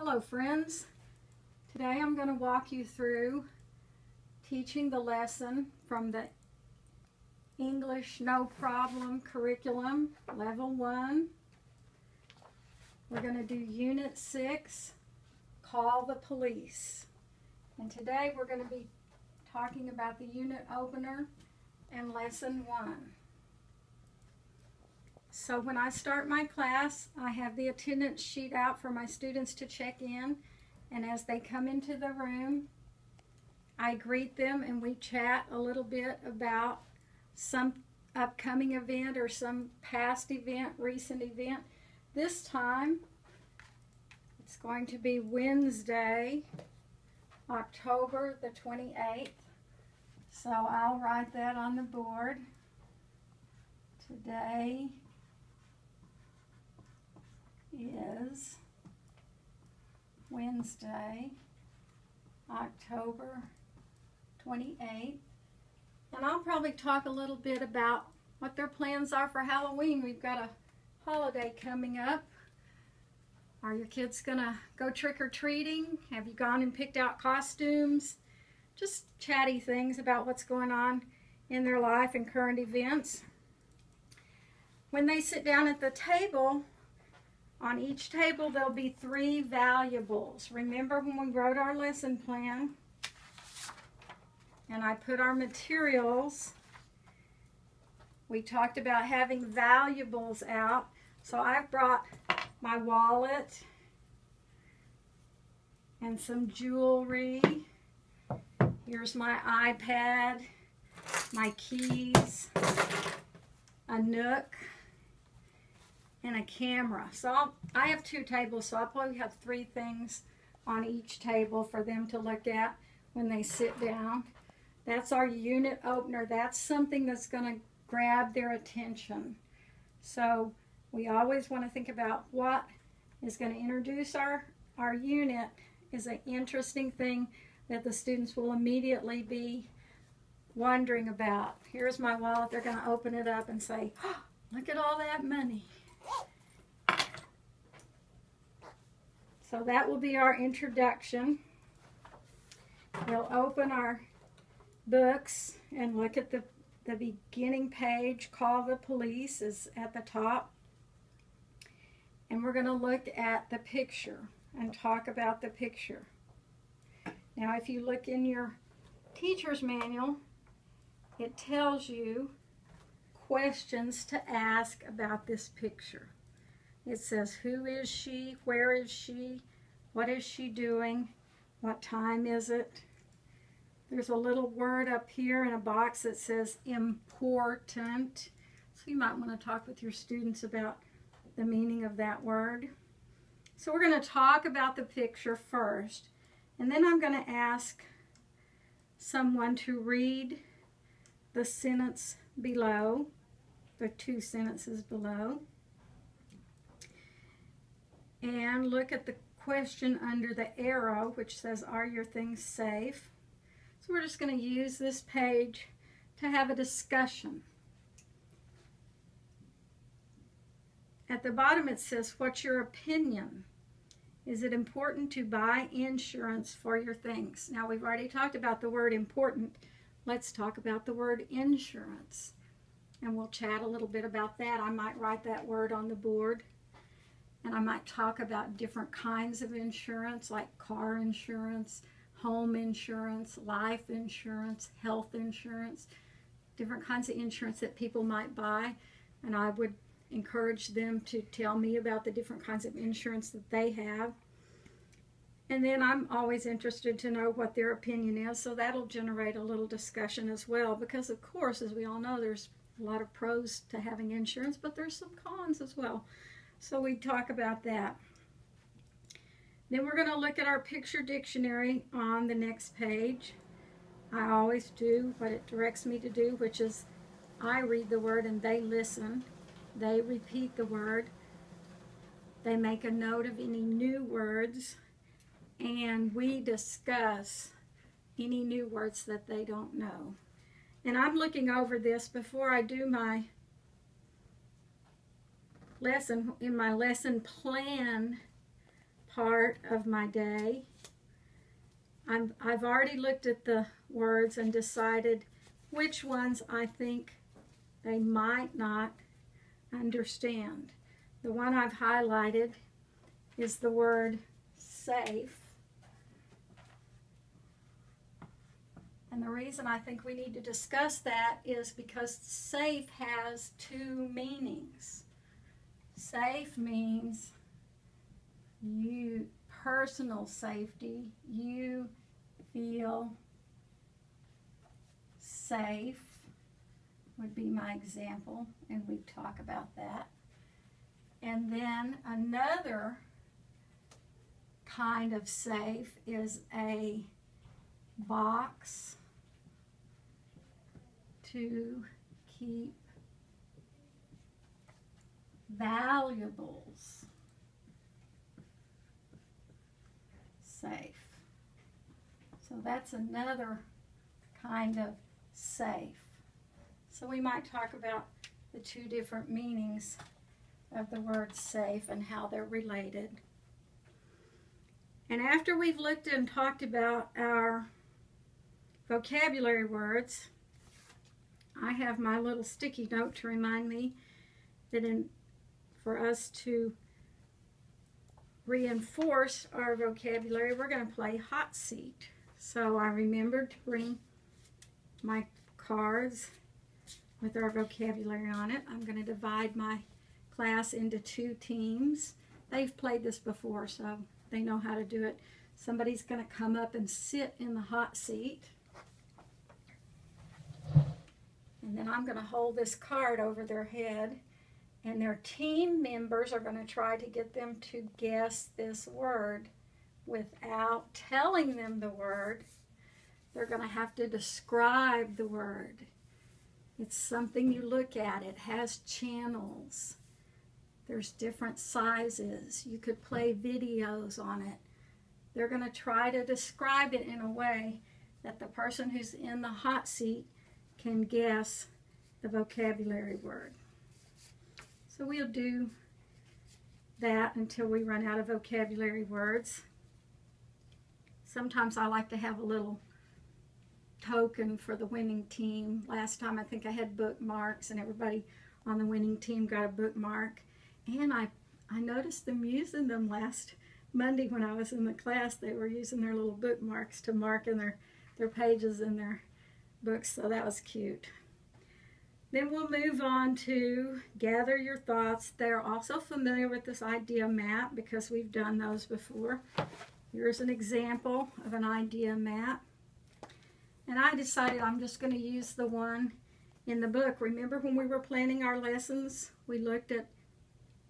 Hello friends. Today I'm going to walk you through teaching the lesson from the English No Problem curriculum, Level 1. We're going to do Unit 6, Call the Police. And today we're going to be talking about the unit opener and Lesson 1. So when I start my class, I have the attendance sheet out for my students to check in, and as they come into the room, I greet them and we chat a little bit about some upcoming event or some past event, recent event. This time, it's going to be Wednesday, October the 28th. So I'll write that on the board. Today is Wednesday, October 28th. And I'll probably talk a little bit about what their plans are for Halloween. We've got a holiday coming up. Are your kids gonna go trick-or-treating? Have you gone and picked out costumes? Just chatty things about what's going on in their life and current events. When they sit down at the table, on each table there'll be 3 valuables. Remember when we wrote our lesson plan and I put our materials, we talked about having valuables out. So I've brought my wallet and some jewelry. Here's my iPad, my keys, a Nook, and a camera. So I have 2 tables, so I'll probably have 3 things on each table for them to look at when they sit down. That's our unit opener. That's something that's going to grab their attention. So we always want to think about what is going to introduce our unit is an interesting thing that the students will immediately be wondering about. Here's my wallet. They're going to open it up and say, oh, look at all that money. So that will be our introduction. We'll open our books and look at the beginning page. Call the Police is at the top. And we're going to look at the picture and talk about the picture. Now if you look in your teacher's manual, it tells you questions to ask about this picture. It says, who is she? Where is she? What is she doing? What time is it? There's a little word up here in a box that says important. So you might want to talk with your students about the meaning of that word. So we're going to talk about the picture first, and then I'm going to ask someone to read the sentence below, the 2 sentences below, and look at the question under the arrow which says, are your things safe? So we're just going to use this page to have a discussion. At the bottom it says, what's your opinion? Is it important to buy insurance for your things? Now we've already talked about the word important. Let's talk about the word insurance. And we'll chat a little bit about that. I might write that word on the board. And I might talk about different kinds of insurance, like car insurance, home insurance, life insurance, health insurance, different kinds of insurance that people might buy. And I would encourage them to tell me about the different kinds of insurance that they have. And then I'm always interested to know what their opinion is, so that'll generate a little discussion as well, because of course, as we all know, there's a lot of pros to having insurance, but there's some cons as well. So we talk about that. Then we're going to look at our picture dictionary on the next page. I always do what it directs me to do, which is I read the word and they listen. They repeat the word. They make a note of any new words. And we discuss any new words that they don't know. And I'm looking over this before I do my lesson, in my lesson plan part of my day. I've already looked at the words and decided which ones I think they might not understand. The one I've highlighted is the word safe. And the reason I think we need to discuss that is because safe has two meanings. Safe means personal safety. You feel safe would be my example, and we talk about that. And then another kind of safe is a box to keep valuables safe. So that's another kind of safe. So we might talk about the two different meanings of the word safe and how they're related. And after we've looked and talked about our vocabulary words, I have my little sticky note to remind me that for us to reinforce our vocabulary, we're going to play hot seat. So I remembered to bring my cards with our vocabulary on it. I'm going to divide my class into two teams. They've played this before, so they know how to do it. Somebody's going to come up and sit in the hot seat. And then I'm going to hold this card over their head, and their team members are going to try to get them to guess this word without telling them the word. They're going to have to describe the word. It's something you look at. It has channels. There's different sizes. You could play videos on it. They're going to try to describe it in a way that the person who's in the hot seat can guess the vocabulary word. So we'll do that until we run out of vocabulary words. Sometimes I like to have a little token for the winning team. Last time I think I had bookmarks, and everybody on the winning team got a bookmark. And I noticed them using them last Monday when I was in the class. They were using their little bookmarks to mark in their pages in their books, so that was cute. Then we'll move on to gather your thoughts. They're also familiar with this idea map because we've done those before. Here's an example of an idea map. And I decided I'm just going to use the one in the book. Remember when we were planning our lessons, we looked at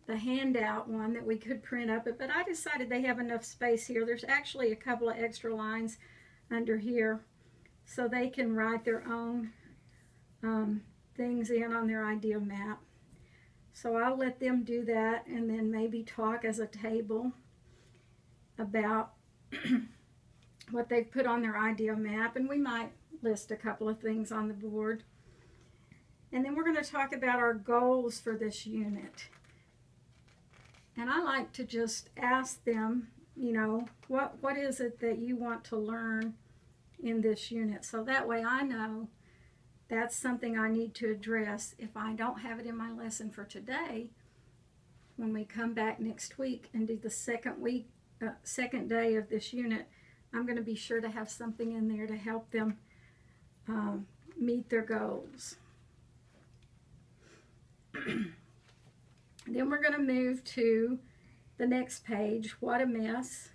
the handout one that we could print up, but I decided they have enough space here. There's actually a couple of extra lines under here, so they can write their own things in on their idea map. So I'll let them do that, and then maybe talk as a table about what they've put on their idea map, and we might list a couple of things on the board. And then we're going to talk about our goals for this unit. And I like to just ask them, you know, what is it that you want to learn in this unit? So that way I know that's something I need to address. If I don't have it in my lesson for today, when we come back next week and do the second day of this unit, I'm going to be sure to have something in there to help them meet their goals. Then we're going to move to the next page, What a Mess.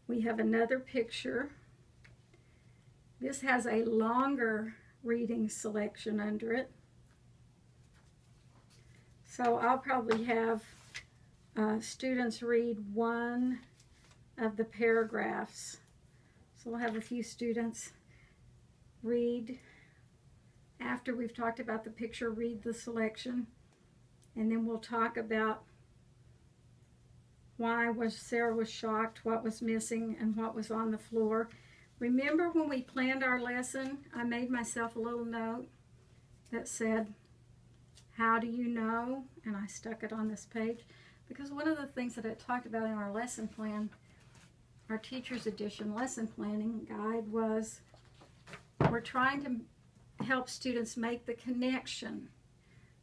We have another picture. This has a longer reading selection under it. So I'll probably have students read one of the paragraphs. So we'll have a few students read, after we've talked about the picture, read the selection. And then we'll talk about why Sarah was shocked, what was missing, and what was on the floor. Remember when we planned our lesson, I made myself a little note that said, how do you know? And I stuck it on this page. Because one of the things that I talked about in our lesson plan, our teacher's edition lesson planning guide, was we're trying to help students make the connection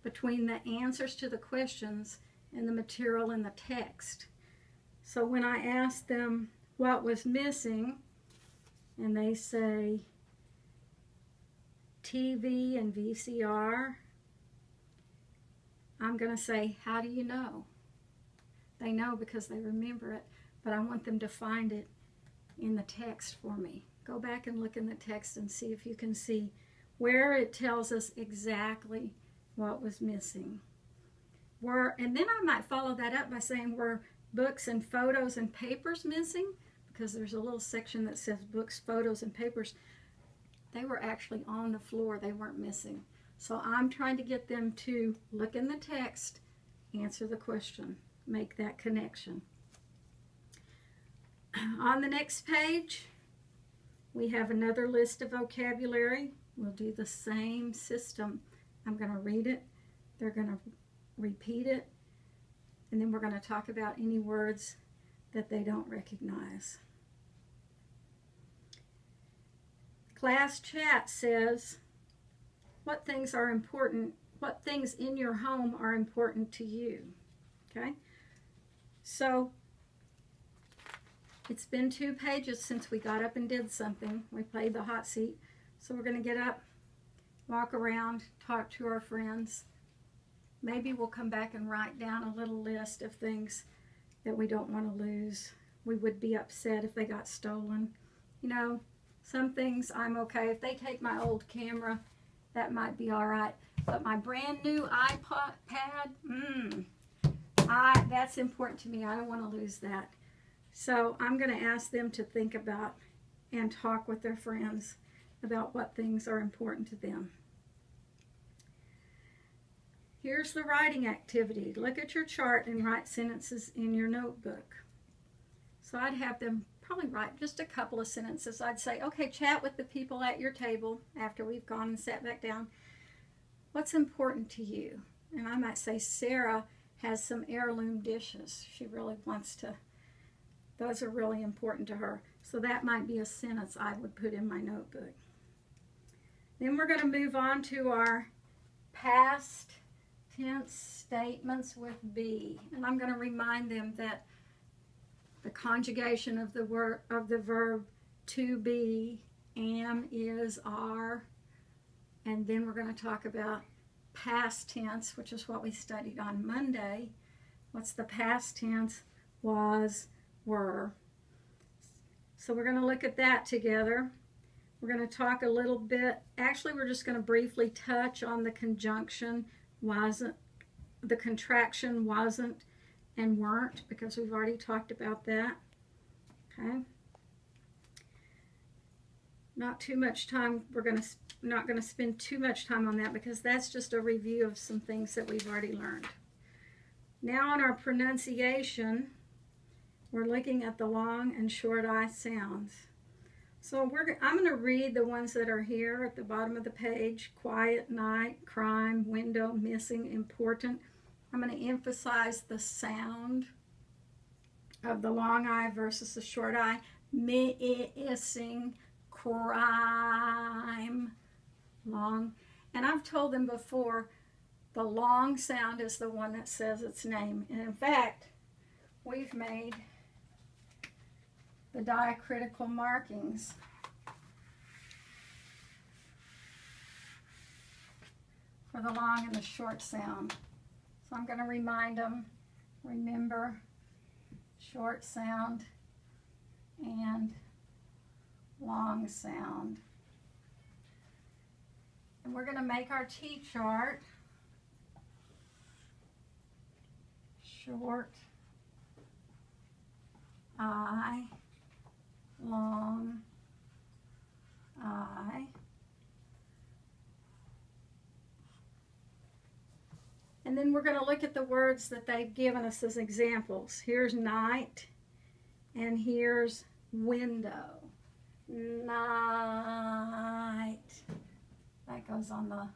between the answers to the questions and the material in the text. So when I asked them what was missing, and they say TV and VCR, I'm going to say, how do you know? They know because they remember it, but I want them to find it in the text for me. Go back and look in the text and see if you can see where it tells us exactly what was missing. And then I might follow that up by saying, were books and photos and papers missing? Because there's a little section that says books, photos, and papers. They were actually on the floor. They weren't missing. So I'm trying to get them to look in the text, answer the question, make that connection. On the next page, we have another list of vocabulary. We'll do the same system. I'm going to read it. They're going to repeat it. And then we're going to talk about any words that they don't recognize. Class chat says, what things are important, what things in your home are important to you? Okay? So, it's been 2 pages since we got up and did something. We played the hot seat. So we're going to get up, walk around, talk to our friends. Maybe we'll come back and write down a little list of things that we don't want to lose. We would be upset if they got stolen. You know, some things I'm okay. If they take my old camera, that might be all right. But my brand new iPad, that's important to me. I don't want to lose that. So I'm going to ask them to think about and talk with their friends about what things are important to them. Here's the writing activity. Look at your chart and write sentences in your notebook. So I'd have them probably write just a couple of sentences. I'd say, okay, chat with the people at your table after we've gone and sat back down. What's important to you? And I might say, Sarah has some heirloom dishes. She really wants to, those are really important to her. So that might be a sentence I would put in my notebook. Then we're going to move on to our past tense statements with be. And I'm going to remind them that the conjugation of the verb to be, am, is, are. And then we're going to talk about past tense, which is what we studied on Monday. What's the past tense? Was, were. So we're going to look at that together. We're going to talk a little bit. Actually, we're just going to briefly touch on the conjunction wasn't, the contraction wasn't and weren't, because we've already talked about that. Okay. Not too much time. We're not going to spend too much time on that, because that's just a review of some things that we've already learned. Now on our pronunciation, we're looking at the long and short I sounds. So I'm going to read the ones that are here at the bottom of the page. Quiet, night, crime, window, missing, important. I'm going to emphasize the sound of the long I versus the short I. Missing, crime, long. And I've told them before, the long sound is the one that says its name. And in fact, we've made the diacritical markings for the long and the short sound. So I'm going to remind them, remember short sound and long sound. And we're going to make our T-chart. Short I, long I. And then we're going to look at the words that they've given us as examples. Here's night, and here's window. Night. That goes on the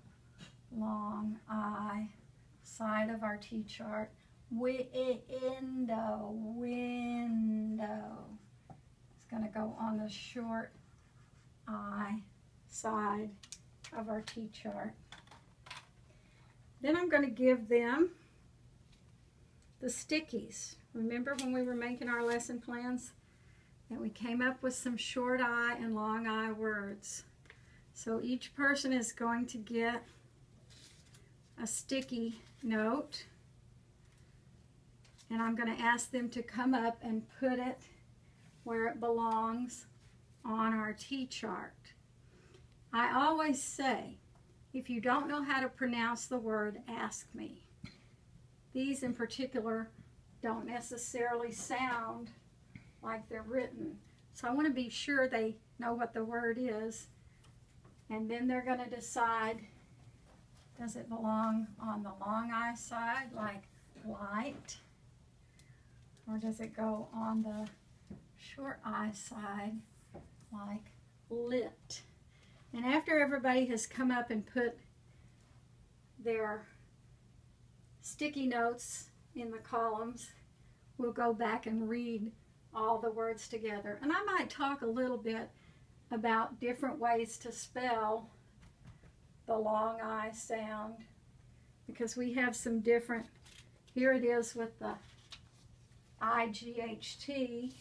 long I side of our T-chart. window, window. It's going to go on the short I side of our T-chart. Then I'm going to give them the stickies. Remember when we were making our lesson plans that we came up with some short I and long I words. So each person is going to get a sticky note, and I'm going to ask them to come up and put it where it belongs on our T-chart. I always say, if you don't know how to pronounce the word, ask me. These in particular don't necessarily sound like they're written. So I want to be sure they know what the word is. And then they're going to decide, does it belong on the long I side, like light? Or does it go on the short I side, like lit? And after everybody has come up and put their sticky notes in the columns, we'll go back and read all the words together. And I might talk a little bit about different ways to spell the long I sound, because we have some different, here it is with the I-G-H-T,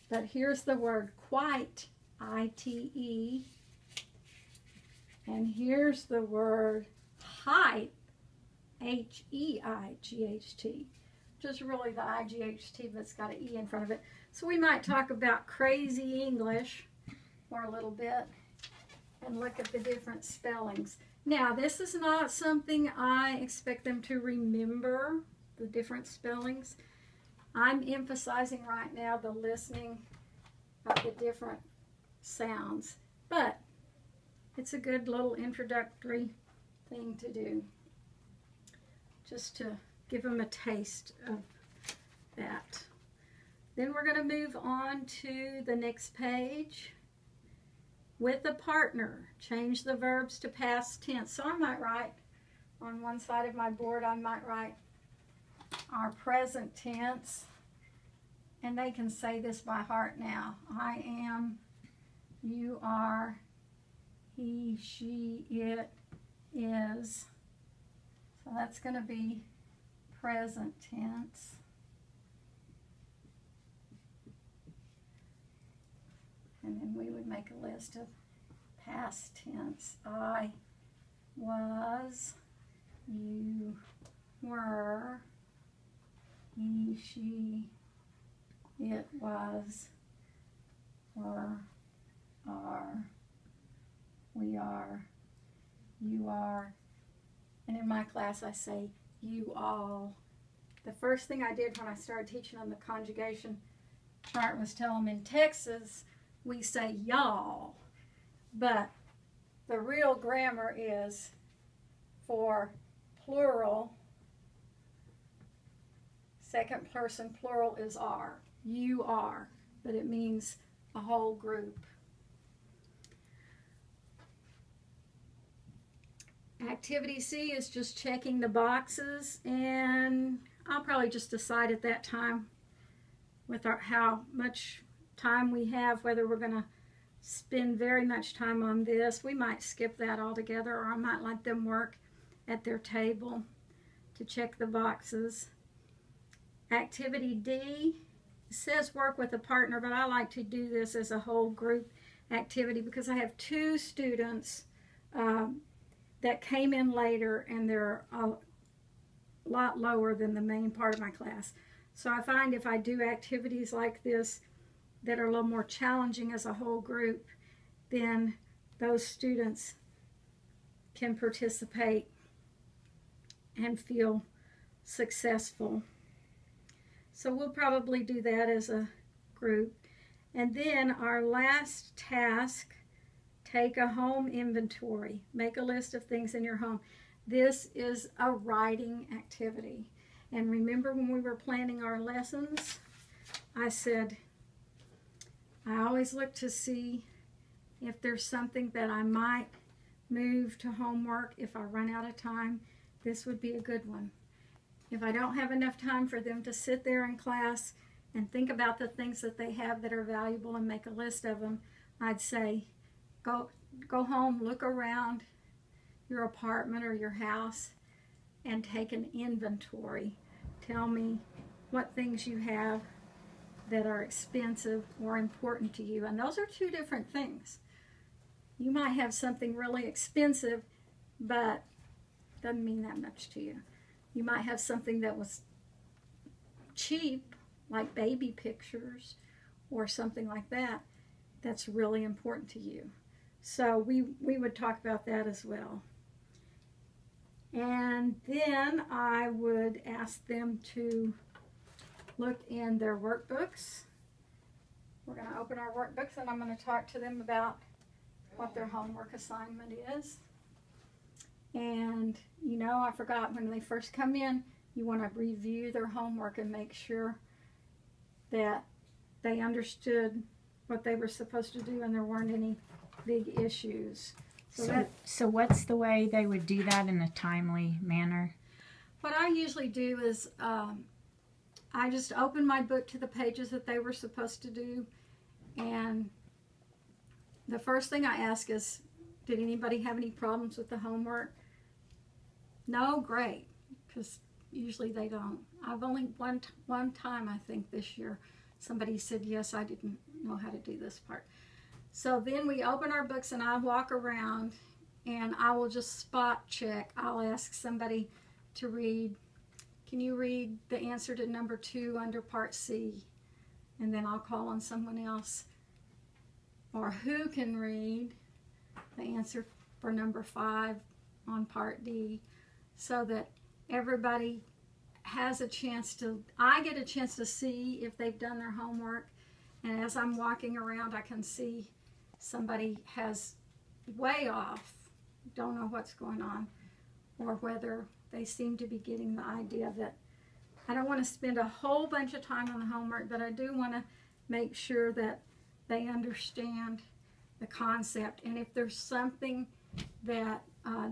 but here's the word quite, I-T-E, and here's the word height, H-E-I-G-H-T, which is really the I-G-H-T, but it's got an E in front of it. So we might talk about crazy English for a little bit and look at the different spellings. Now, this is not something I expect them to remember, the different spellings. I'm emphasizing right now the listening of the different sounds, but it's a good little introductory thing to do, just to give them a taste of that. Then we're going to move on to the next page. With a partner, change the verbs to past tense. So I might write on one side of my board, I might write our present tense, and they can say this by heart now. I am, you are, he, she, it is. So that's going to be present tense. And then we would make a list of past tense. I was, you were, he, she, it was, were, are, we are, you are. And in my class I say you all. The first thing I did when I started teaching on the conjugation chart was tell them in Texas we say y'all, but the real grammar is for plural, second person plural is are. You are, but it means a whole group. Activity C is just checking the boxes, and I'll probably just decide at that time with how much time we have, whether we're going to spend very much time on this. We might skip that altogether, or I might let them work at their table to check the boxes. Activity D says work with a partner, but I like to do this as a whole group activity because I have two students that came in later, and they're a lot lower than the main part of my class. So I find if I do activities like this that are a little more challenging as a whole group, then those students can participate and feel successful. So we'll probably do that as a group. And then our last task, take a home inventory. Make a list of things in your home. This is a writing activity. And remember when we were planning our lessons, I said, I always look to see if there's something that I might move to homework if I run out of time. This would be a good one. If I don't have enough time for them to sit there in class and think about the things that they have that are valuable and make a list of them, I'd say, go home, look around your apartment or your house and take an inventory. Tell me what things you have that are expensive or important to you. And those are two different things. You might have something really expensive, but doesn't mean that much to you. You might have something that was cheap, like baby pictures or something like that, that's really important to you. So we would talk about that as well. And then I would ask them to look in their workbooks. We're going to open our workbooks and I'm going to talk to them about what their homework assignment is. And you know, I forgot, when they first come in, you want to review their homework and make sure that they understood what they were supposed to do and there weren't any big issues. So what's the way they would do that in a timely manner? What I usually do is I just open my book to the pages that they were supposed to do, and the first thing I ask is, did anybody have any problems with the homework? No? Great, because usually they don't. I've only one time, I think this year, somebody said, yes, I didn't know how to do this part. So then we open our books and I walk around and I will just spot check. I'll ask somebody to read, can you read the answer to number 2 under part C? And then I'll call on someone else. Or who can read the answer for number 5 on part D, so that everybody has a chance to, I get a chance to see if they've done their homework. And as I'm walking around, I can see somebody has way off, don't know what's going on, or whether they seem to be getting the idea that I don't want to spend a whole bunch of time on the homework, but I do want to make sure that they understand the concept. And if there's something that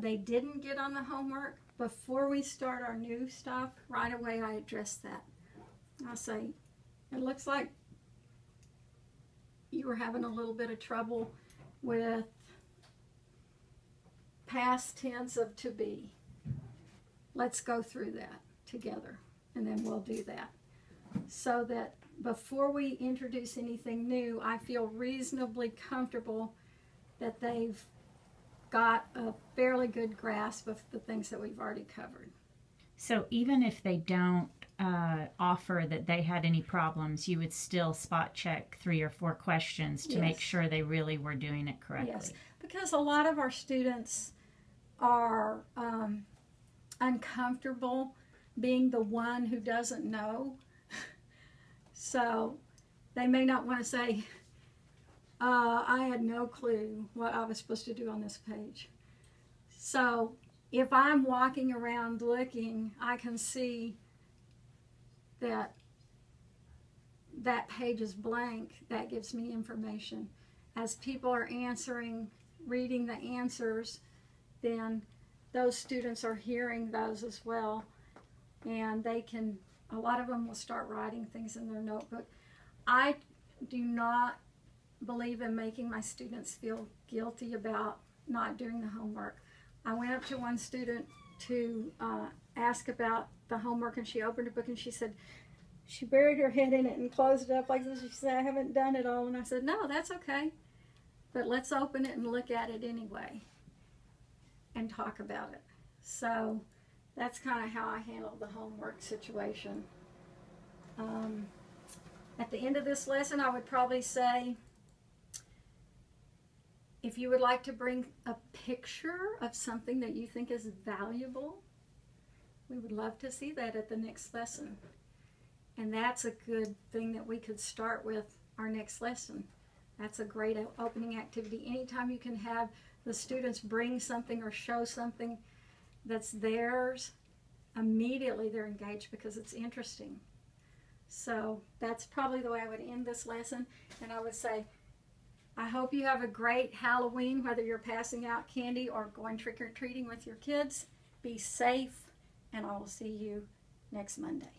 they didn't get on the homework, before we start our new stuff, right away I address that. I'll say, it looks like you were having a little bit of trouble with past tense of to be. Let's go through that together, and then we'll do that. So that before we introduce anything new, I feel reasonably comfortable that they've got a fairly good grasp of the things that we've already covered. So even if they don't offer that they had any problems, you would still spot check 3 or 4 questions to make sure they really were doing it correctly. Yes, because a lot of our students are uncomfortable being the one who doesn't know. So they may not want to say, I had no clue what I was supposed to do on this page. So if I'm walking around looking, I can see that that page is blank. That gives me information. As people are answering, reading the answers, then those students are hearing those as well. And they can, a lot of them will start writing things in their notebook. I do not believe in making my students feel guilty about not doing the homework. I went up to one student to ask about the homework, and she opened a book and she said, she buried her head in it and closed it up like this. She said, I haven't done it all. And I said, no, that's okay. But let's open it and look at it anyway and talk about it. So that's kind of how I handle the homework situation. At the end of this lesson, I would probably say, if you would like to bring a picture of something that you think is valuable, we would love to see that at the next lesson. And that's a good thing that we could start with our next lesson. That's a great opening activity. Anytime you can have the students bring something or show something that's theirs, immediately they're engaged because it's interesting. So that's probably the way I would end this lesson. And I would say, I hope you have a great Halloween, whether you're passing out candy or going trick-or-treating with your kids. Be safe, and I will see you next Monday.